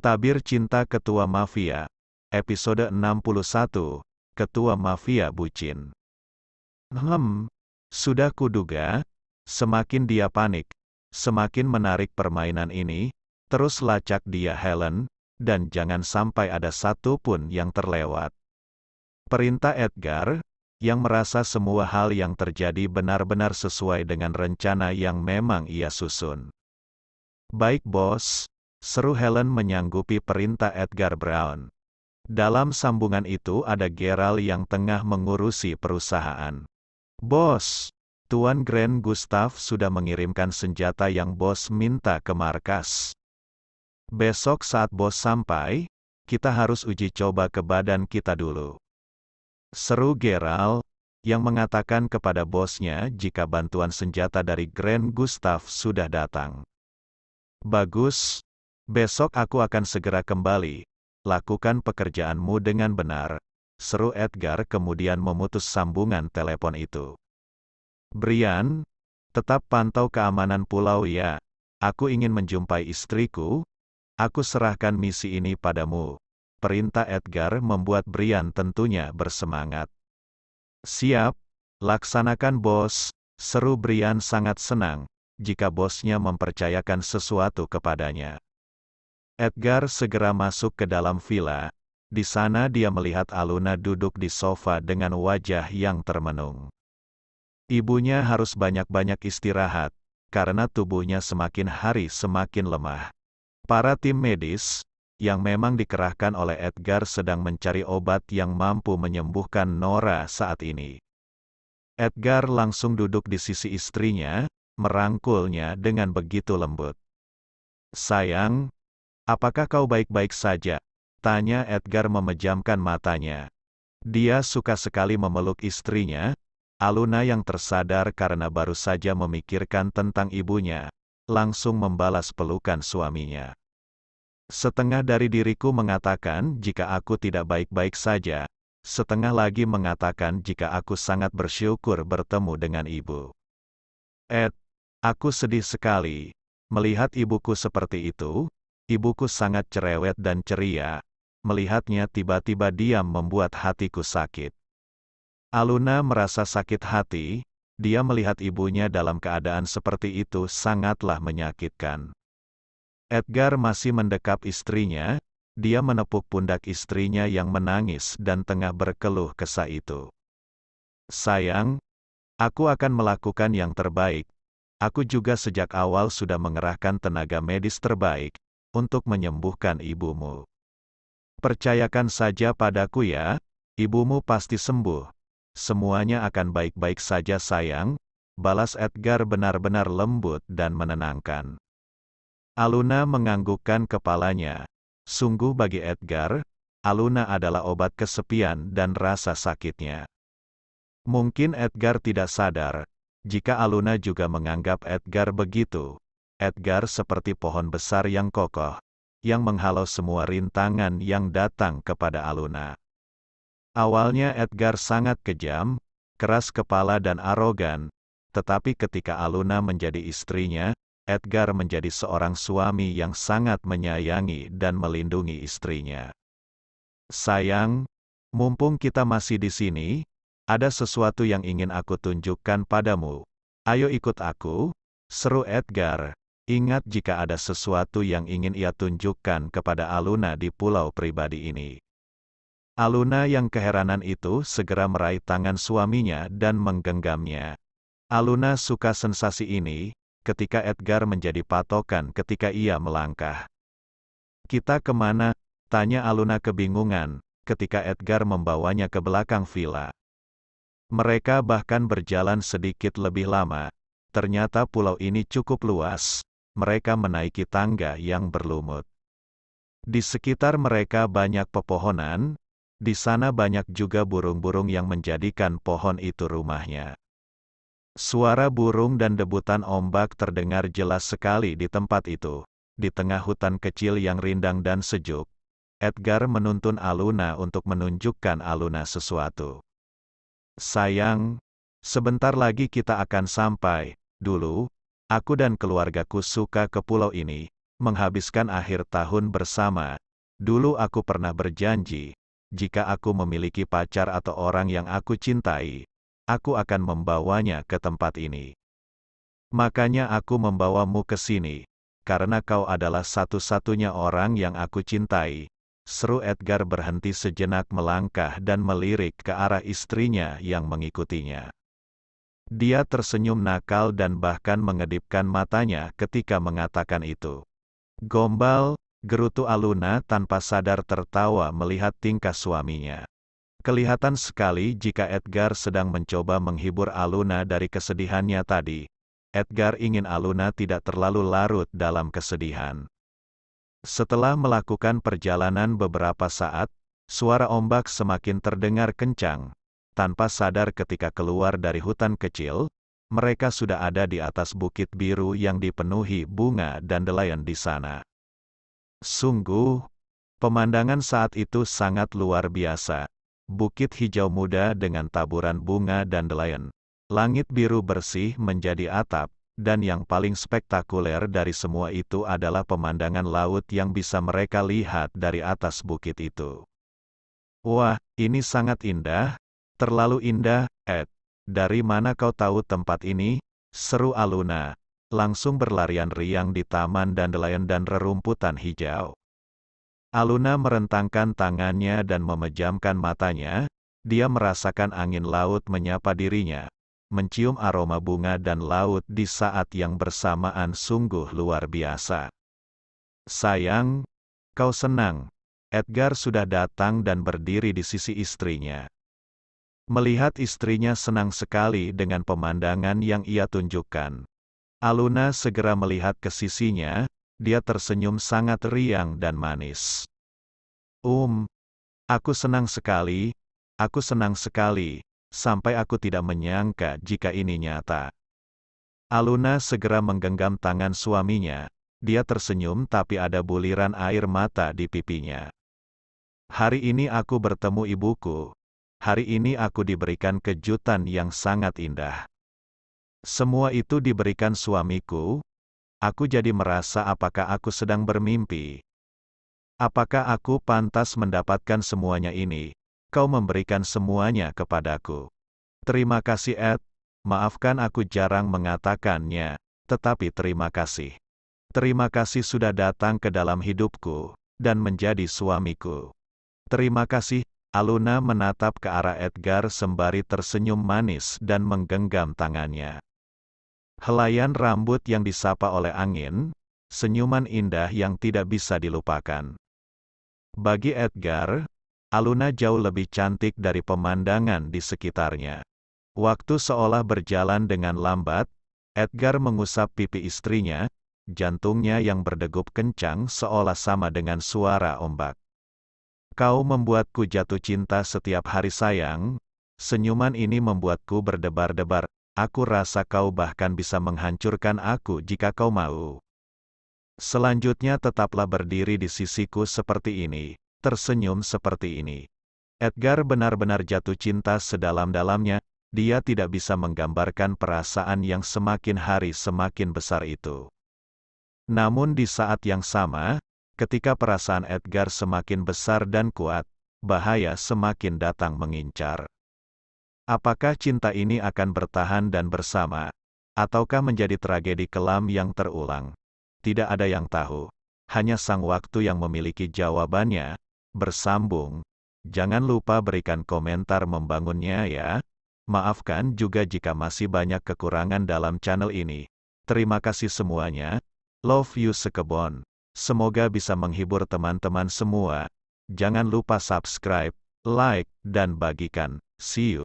Tabir Cinta Ketua Mafia, episode 61, Ketua Mafia Bucin. Sudah kuduga, semakin dia panik, semakin menarik permainan ini, terus lacak dia Helen, dan jangan sampai ada satu pun yang terlewat. Perintah Edgar, yang merasa semua hal yang terjadi benar-benar sesuai dengan rencana yang memang ia susun. Baik bos, seru Helen menyanggupi perintah Edgar Brown. Dalam sambungan itu ada Gerald yang tengah mengurusi perusahaan. Bos, Tuan Grand Gustav sudah mengirimkan senjata yang bos minta ke markas. Besok saat bos sampai, kita harus uji coba ke badan kita dulu. Seru Gerald, yang mengatakan kepada bosnya jika bantuan senjata dari Grand Gustav sudah datang. Bagus. Besok aku akan segera kembali. Lakukan pekerjaanmu dengan benar, seru Edgar kemudian memutus sambungan telepon itu. Brian, tetap pantau keamanan pulau ya. Aku ingin menjumpai istriku. Aku serahkan misi ini padamu. Perintah Edgar membuat Brian tentunya bersemangat. Siap, laksanakan bos, seru Brian sangat senang jika bosnya mempercayakan sesuatu kepadanya. Edgar segera masuk ke dalam villa. Di sana dia melihat Aluna duduk di sofa dengan wajah yang termenung. Ibunya harus banyak-banyak istirahat, karena tubuhnya semakin hari semakin lemah. Para tim medis, yang memang dikerahkan oleh Edgar sedang mencari obat yang mampu menyembuhkan Nora saat ini. Edgar langsung duduk di sisi istrinya, merangkulnya dengan begitu lembut. Sayang, apakah kau baik-baik saja? Tanya Edgar memejamkan matanya. Dia suka sekali memeluk istrinya. Aluna yang tersadar karena baru saja memikirkan tentang ibunya, langsung membalas pelukan suaminya. Setengah dari diriku mengatakan jika aku tidak baik-baik saja, setengah lagi mengatakan jika aku sangat bersyukur bertemu dengan ibu. Ed, aku sedih sekali. Melihat ibuku seperti itu, ibuku sangat cerewet dan ceria. Melihatnya tiba-tiba diam membuat hatiku sakit. Aluna merasa sakit hati, dia melihat ibunya dalam keadaan seperti itu sangatlah menyakitkan. Edgar masih mendekap istrinya, dia menepuk pundak istrinya yang menangis dan tengah berkeluh kesah itu. Sayang, aku akan melakukan yang terbaik. Aku juga sejak awal sudah mengerahkan tenaga medis terbaik untuk menyembuhkan ibumu. Percayakan saja padaku ya, ibumu pasti sembuh. Semuanya akan baik-baik saja sayang, balas Edgar benar-benar lembut dan menenangkan. Aluna menganggukkan kepalanya. Sungguh bagi Edgar, Aluna adalah obat kesepian dan rasa sakitnya. Mungkin Edgar tidak sadar, jika Aluna juga menganggap Edgar begitu. Edgar seperti pohon besar yang kokoh, yang menghalau semua rintangan yang datang kepada Aluna. Awalnya Edgar sangat kejam, keras kepala dan arogan, tetapi ketika Aluna menjadi istrinya, Edgar menjadi seorang suami yang sangat menyayangi dan melindungi istrinya. Sayang, mumpung kita masih di sini, ada sesuatu yang ingin aku tunjukkan padamu. Ayo ikut aku, seru Edgar. Ingat jika ada sesuatu yang ingin ia tunjukkan kepada Aluna di pulau pribadi ini. Aluna yang keheranan itu segera meraih tangan suaminya dan menggenggamnya. Aluna suka sensasi ini, ketika Edgar menjadi patokan ketika ia melangkah. Kita kemana? Tanya Aluna kebingungan, ketika Edgar membawanya ke belakang villa. Mereka bahkan berjalan sedikit lebih lama. Ternyata pulau ini cukup luas. Mereka menaiki tangga yang berlumut. Di sekitar mereka banyak pepohonan. Di sana banyak juga burung-burung yang menjadikan pohon itu rumahnya. Suara burung dan debutan ombak terdengar jelas sekali di tempat itu. Di tengah hutan kecil yang rindang dan sejuk, Edgar menuntun Aluna untuk menunjukkan Aluna sesuatu. Sayang, sebentar lagi kita akan sampai. Dulu, aku dan keluargaku suka ke pulau ini. menghabiskan akhir tahun bersama. Dulu aku pernah berjanji, jika aku memiliki pacar atau orang yang aku cintai, aku akan membawanya ke tempat ini. Makanya aku membawamu ke sini, karena kau adalah satu-satunya orang yang aku cintai. Seru Edgar berhenti sejenak melangkah dan melirik ke arah istrinya yang mengikutinya. Dia tersenyum nakal dan bahkan mengedipkan matanya ketika mengatakan itu. Gombal, gerutu Aluna tanpa sadar tertawa melihat tingkah suaminya. Kelihatan sekali jika Edgar sedang mencoba menghibur Aluna dari kesedihannya tadi. Edgar ingin Aluna tidak terlalu larut dalam kesedihan. Setelah melakukan perjalanan beberapa saat, suara ombak semakin terdengar kencang. Tanpa sadar ketika keluar dari hutan kecil, mereka sudah ada di atas bukit biru yang dipenuhi bunga dan dandelion di sana. Sungguh, pemandangan saat itu sangat luar biasa. Bukit hijau muda dengan taburan bunga dan dandelion. Langit biru bersih menjadi atap, dan yang paling spektakuler dari semua itu adalah pemandangan laut yang bisa mereka lihat dari atas bukit itu. Wah, ini sangat indah, terlalu indah, Ed. Dari mana kau tahu tempat ini? Seru Aluna, langsung berlarian riang di taman dandelion dan rerumputan hijau. Aluna merentangkan tangannya dan memejamkan matanya, dia merasakan angin laut menyapa dirinya. Mencium aroma bunga dan laut di saat yang bersamaan sungguh luar biasa. Sayang, kau senang. Edgar sudah datang dan berdiri di sisi istrinya. Melihat istrinya senang sekali dengan pemandangan yang ia tunjukkan. Aluna segera melihat ke sisinya, dia tersenyum sangat riang dan manis. Aku senang sekali, sampai aku tidak menyangka jika ini nyata. Aluna segera menggenggam tangan suaminya, dia tersenyum tapi ada buliran air mata di pipinya. Hari ini aku bertemu ibuku, hari ini aku diberikan kejutan yang sangat indah. Semua itu diberikan suamiku, aku jadi merasa apakah aku sedang bermimpi. Apakah aku pantas mendapatkan semuanya ini? Kau memberikan semuanya kepadaku. Terima kasih Ed, maafkan aku jarang mengatakannya, tetapi terima kasih. Terima kasih sudah datang ke dalam hidupku, dan menjadi suamiku. Terima kasih, Aluna menatap ke arah Edgar sembari tersenyum manis dan menggenggam tangannya. Helaian rambut yang disapa oleh angin, senyuman indah yang tidak bisa dilupakan. Bagi Edgar, Aluna jauh lebih cantik dari pemandangan di sekitarnya. Waktu seolah berjalan dengan lambat, Edgar mengusap pipi istrinya, jantungnya yang berdegup kencang seolah sama dengan suara ombak. Kau membuatku jatuh cinta setiap hari sayang, senyuman ini membuatku berdebar-debar, aku rasa kau bahkan bisa menghancurkan aku jika kau mau. Selanjutnya tetaplah berdiri di sisiku seperti ini. Tersenyum seperti ini. Edgar benar-benar jatuh cinta sedalam-dalamnya, dia tidak bisa menggambarkan perasaan yang semakin hari semakin besar itu. Namun di saat yang sama, ketika perasaan Edgar semakin besar dan kuat, bahaya semakin datang mengincar. Apakah cinta ini akan bertahan dan bersama, ataukah menjadi tragedi kelam yang terulang? Tidak ada yang tahu, hanya sang waktu yang memiliki jawabannya. Bersambung. Jangan lupa berikan komentar membangunnya ya. Maafkan juga jika masih banyak kekurangan dalam channel ini. Terima kasih semuanya. Love you sekebon. Semoga bisa menghibur teman-teman semua. Jangan lupa subscribe, like, dan bagikan. See you.